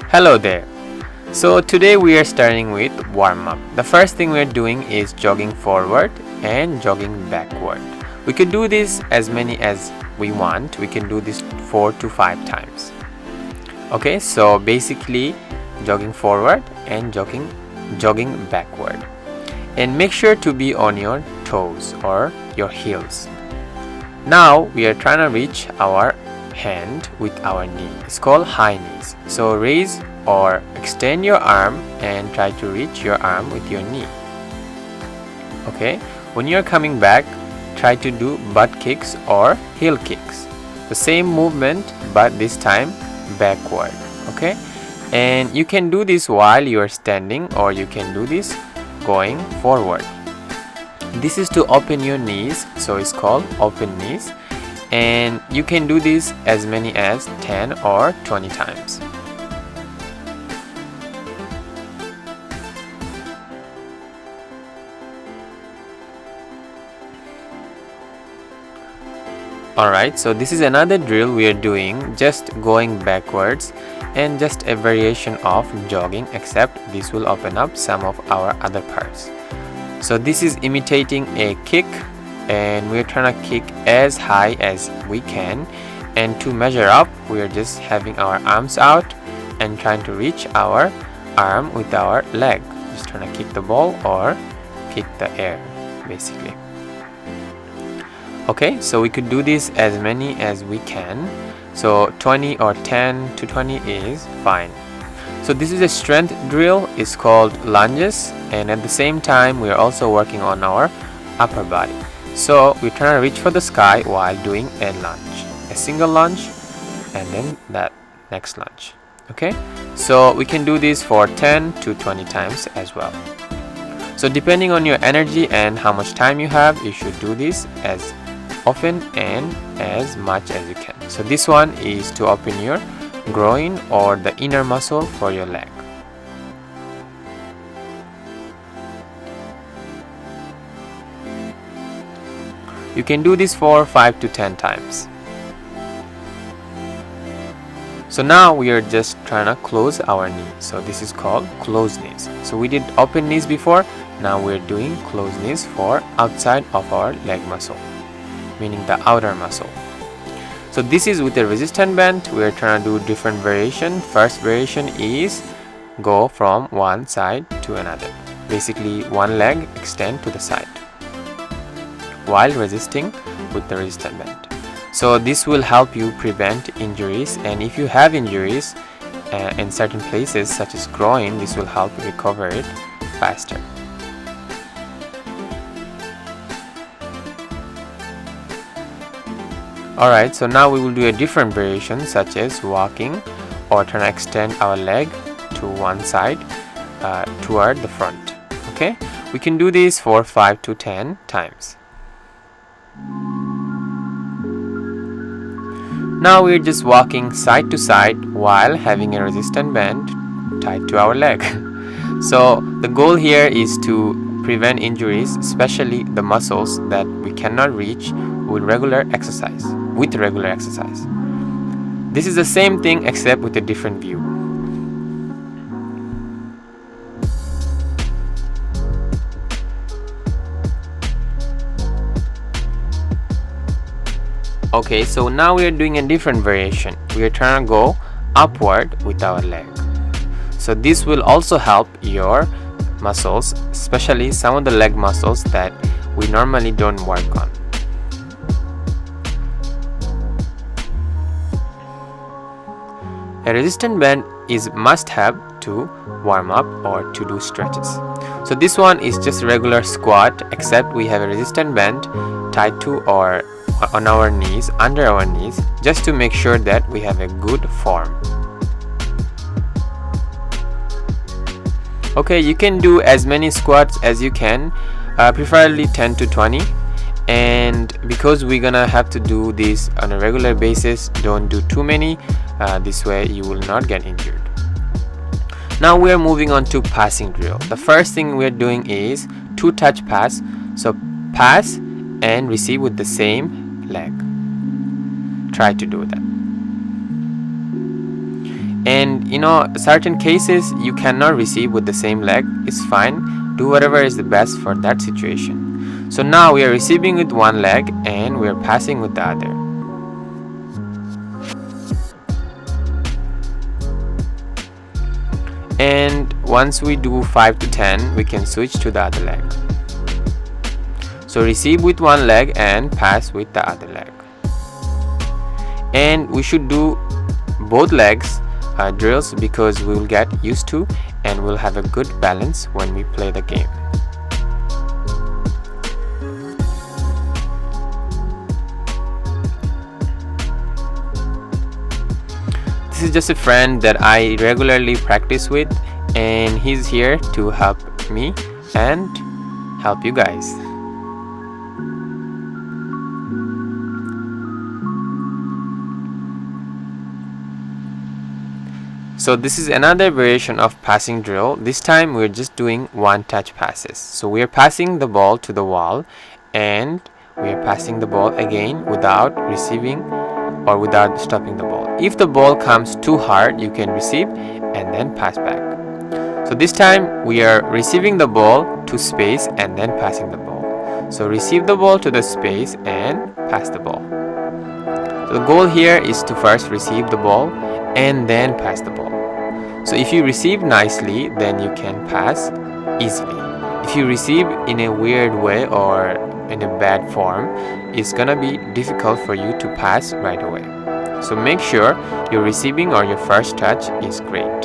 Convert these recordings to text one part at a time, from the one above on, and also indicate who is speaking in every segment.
Speaker 1: Hello there. So today we are starting with warm-up. The first thing we are doing is jogging forward and jogging backward. We could do this as many as we want. We can do this 4 to 5 times. Okay, so basically jogging forward and jogging backward. And make sure to be on your toes or your heels. Now we are trying to reach our hand with our knee. It's called high knees. So raise or extend your arm and try to reach your arm with your knee. Okay, when you're coming back, try to do butt kicks or heel kicks. The same movement but this time backward. Okay, and you can do this while you're standing or you can do this going forward. This is to open your knees, so it's called open knees, and you can do this as many as 10 or 20 times. Alright, so this is another drill we are doing, just going backwards and just a variation of jogging, except this will open up some of our other parts. So this is imitating a kick and we're trying to kick as high as we can, and to measure up we are just having our arms out and trying to reach our arm with our leg, just trying to kick the ball or kick the air basically. Okay, so we could do this as many as we can, so 20 or 10 to 20 is fine. So this is a strength drill. It's called lunges, and at the same time we are also working on our upper body. So we're trying to reach for the sky while doing a lunge, a single lunge and then that next lunge. Okay, so we can do this for 10 to 20 times as well. So depending on your energy and how much time you have, you should do this as often and as much as you can. So this one is to open your groin or the inner muscle for your leg. You can do this for 5 to 10 times. So now we are just trying to close our knee. So this is called closed knees. So we did open knees before. Now we're doing closed knees for outside of our leg muscle, meaning the outer muscle. So this is with a resistant band. We are trying to do different variation. First variation is go from one side to another. Basically one leg extend to the side while resisting with the resistant band. So this will help you prevent injuries, and if you have injuries in certain places such as groin, this will help recover it faster. Alright, so now we will do a different variation such as walking or trying to extend our leg to one side toward the front. Okay, we can do this for 5 to 10 times. Now we're just walking side to side while having a resistant band tied to our leg. So the goal here is to prevent injuries, especially the muscles that we cannot reach with regular exercise. This is the same thing except with a different view. Okay, so now we are doing a different variation. We are trying to go upward with our leg. So this will also help your muscles, especially some of the leg muscles that we normally don't work on. A resistant band is must have to warm up or to do stretches. So this one is just regular squat, except we have a resistant band tied to or on our knees, under our knees, just to make sure that we have a good form. Okay, you can do as many squats as you can, preferably 10 to 20. And because we're gonna have to do this on a regular basis, don't do too many. This way you will not get injured. Now we are moving on to passing drill. The first thing we're doing is two touch pass. So pass and receive with the same leg. Try to do that. And you know, certain cases you cannot receive with the same leg. It's fine, do whatever is the best for that situation. So now we are receiving with one leg and we are passing with the other. And once we do 5 to 10, we can switch to the other leg. So receive with one leg and pass with the other leg. And we should do both legs drills because we will get used to and we'll have a good balance when we play the game. This is just a friend that I regularly practice with, and he's here to help me and help you guys. So this is another variation of passing drill. This time we're just doing one touch passes. So we are passing the ball to the wall and we are passing the ball again without receiving or without stopping the ball. If the ball comes too hard, you can receive and then pass back. So this time we are receiving the ball to space and then passing the ball. So receive the ball to the space and pass the ball. So the goal here is to first receive the ball and then pass the ball. So if you receive nicely, then you can pass easily. If you receive in a weird way or in a bad form, it's gonna be difficult for you to pass right away. So make sure your receiving or your first touch is great.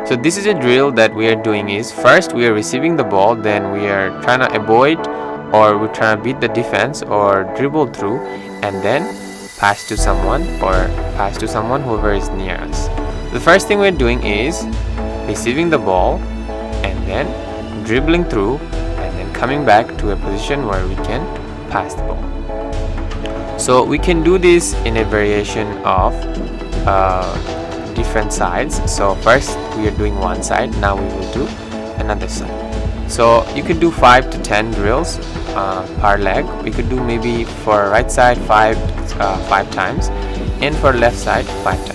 Speaker 1: So this is a drill that we are doing is first we are receiving the ball, then we are trying to avoid or we're trying to beat the defense or dribble through and then pass to someone whoever is near us. The first thing we're doing is receiving the ball and then dribbling through and then coming back to a position where we can pass the ball. So we can do this in a variation of different sides. So first we are doing one side, now we will do another side. So you could do 5 to 10 drills per leg. We could do maybe for right side 5 times and for left side 5 times.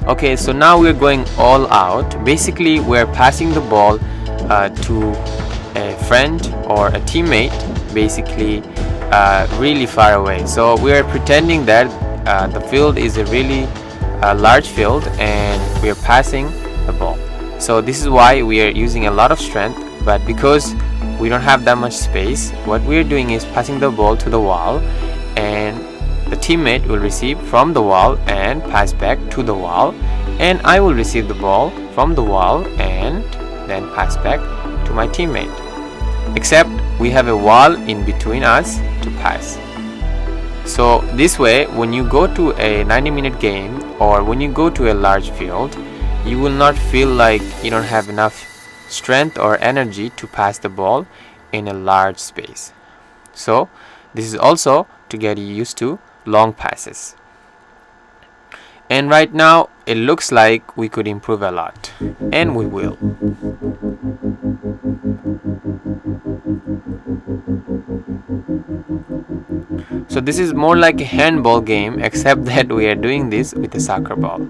Speaker 1: Okay, so now we're going all out. Basically we're passing the ball to a friend or a teammate, basically really far away. So we are pretending that the field is a really large field and we are passing the ball. So this is why we are using a lot of strength, but because we don't have that much space, what we are doing is passing the ball to the wall and the teammate will receive from the wall and pass back to the wall, and I will receive the ball from the wall and then pass back to my teammate. Except we have a wall in between us to pass. So this way, when you go to a 90-minute game or when you go to a large field, you will not feel like you don't have enough strength or energy to pass the ball in a large space. So this is also to get you used to long passes. And right now it looks like we could improve a lot, and we will. So this is more like a handball game, except that we are doing this with a soccer ball.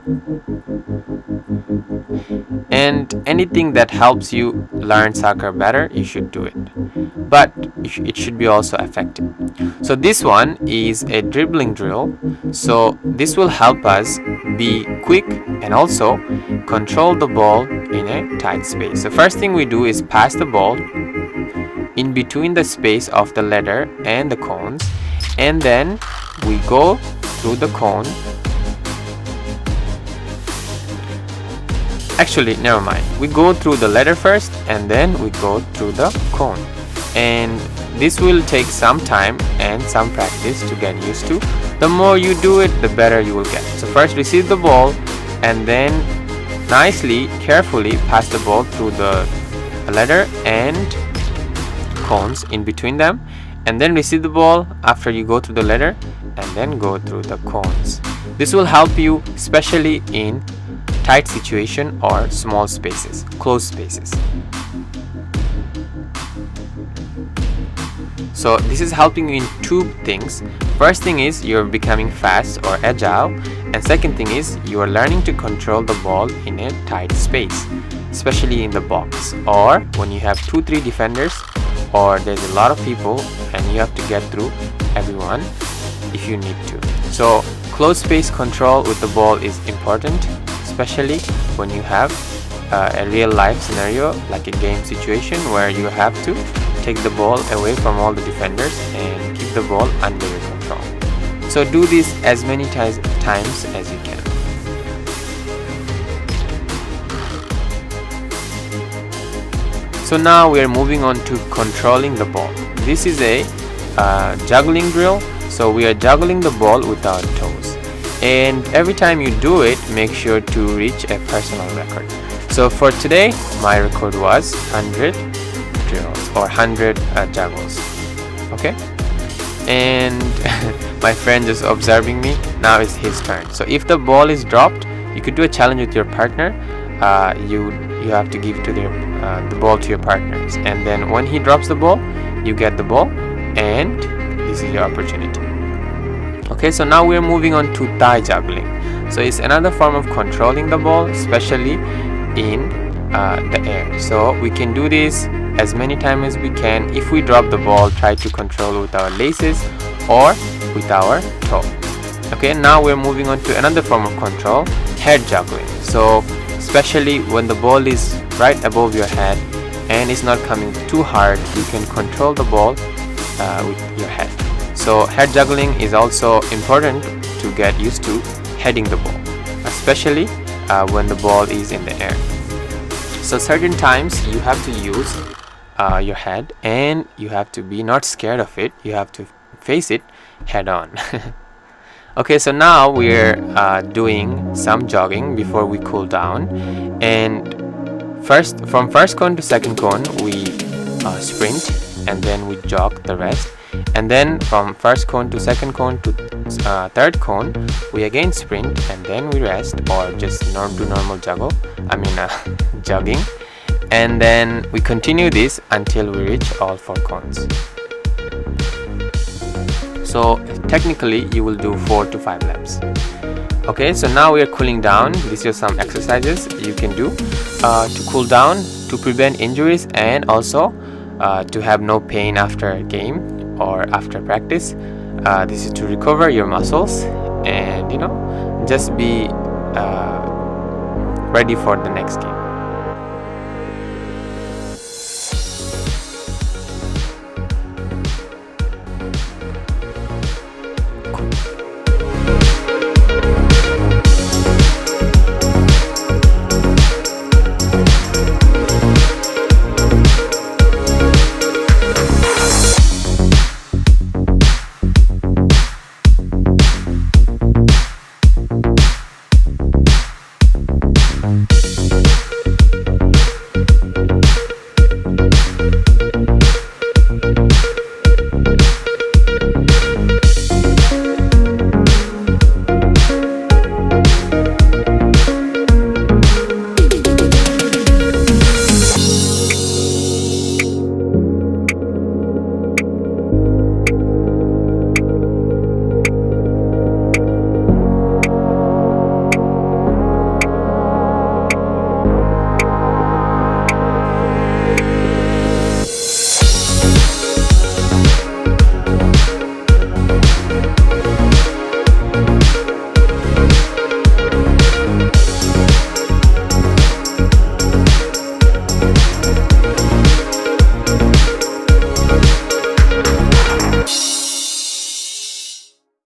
Speaker 1: And anything that helps you learn soccer better, you should do it. But it should be also effective. So this one is a dribbling drill. So this will help us be quick and also control the ball in a tight space. The first thing we do is pass the ball in between the space of the letter and the cones, and then we go through the cone. Actually, never mind. We go through the letter first and then we go through the cone. And this will take some time and some practice to get used to. The more you do it, the better you will get. So first receive the ball and then nicely, carefully pass the ball through the letter and cones in between them, and then receive the ball after you go through the letter and then go through the cones. This will help you especially in tight situation or small spaces, closed spaces. So this is helping you in two things. First thing is you're becoming fast or agile, and second thing is you are learning to control the ball in a tight space, especially in the box, or when you have 2-3 defenders, or there's a lot of people and you have to get through everyone if you need to. So closed space control with the ball is important, especially when you have a real life scenario like a game situation where you have to take the ball away from all the defenders and keep the ball under your control. So do this as many times as you can. So now we are moving on to controlling the ball. This is a juggling drill. So we are juggling the ball with our toes, and every time you do it, make sure to reach a personal record. So for today, my record was 100 drills or 100 juggles. Okay, and my friend is observing me. Now it's his turn. So if the ball is dropped, you could do a challenge with your partner. You have to give to the ball to your partners, and then when he drops the ball, you get the ball, and this is your opportunity. Okay, so now we're moving on to thigh juggling. So it's another form of controlling the ball, especially in the air. So we can do this as many times as we can. If we drop the ball, try to control with our laces or with our toe. Okay, now we're moving on to another form of control, head juggling. So especially when the ball is right above your head and it's not coming too hard, you can control the ball with your head. So head juggling is also important to get used to heading the ball, especially when the ball is in the air. So certain times you have to use your head, and you have to be not scared of it. You have to face it head on. Okay, so now we're doing some jogging before we cool down, and from first cone to second cone we sprint, and then we jog the rest, and then from first cone to second cone to third cone we again sprint, and then we rest or just do normal jogging, and then we continue this until we reach all 4 cones. So technically you will do 4 to 5 laps. Okay, so now we are cooling down. These are some exercises you can do to cool down, to prevent injuries, and also to have no pain after a game or after practice. This is to recover your muscles and just be ready for the next game.